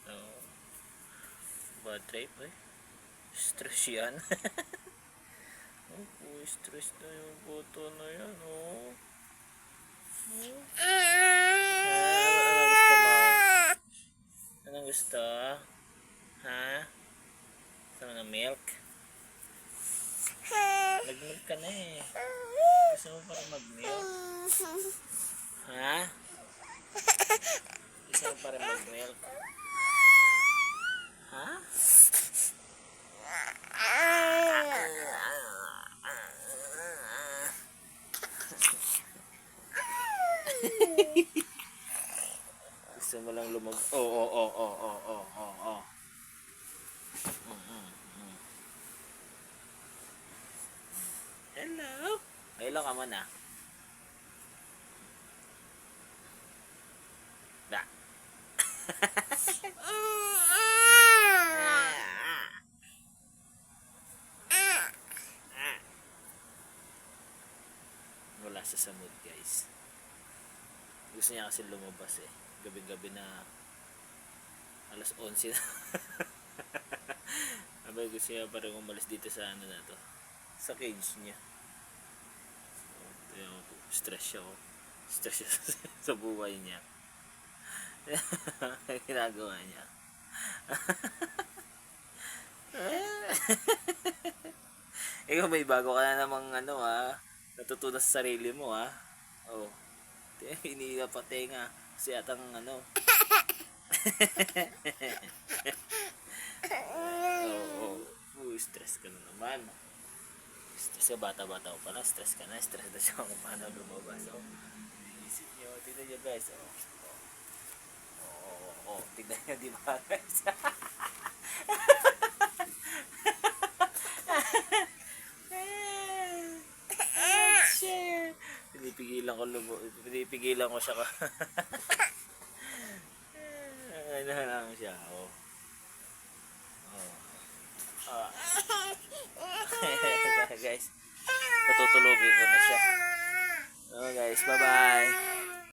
Oh, bad trip eh. Stress yan. Oh, stress na yung boto na yan, oh. Anong gusto mo? Anong gusto? Ha? Gusto mo ng milk? Nag-milk ka na eh. Gusto mo pa rin mag-milk? Ha? Gusto mo pa rin mag-milk? Ha? Gusto mo lang lumag... Oo. Hello? Hello ka muna. Da. Wala siya sa mood, guys. Gusto niya kasi lumabas eh. Gabi-gabi na alas 11 na. Abay, gusto niya parang umalis dito sa ano na to. Sa cage niya. Stress siya, oh. Stress siya sa buhay niya. Ginagawa niya. Ikaw may bago ka na namang ano ha. Natutunan sa sarili mo ha. Oh. Hinihila pa tenga. Kasi atang ano. Stress ka na naman. Stress ka, bata-bata ko pala. Stress ka na. Stress na siya kung paano lumabas. Oh. Isip nyo. Tignan nyo guys. Tignan nyo, di ba guys? Pinipigilan ko siya ka. Ano lang siya, oh. Guys, patutulogin ko na siya. Oh guys, bye bye.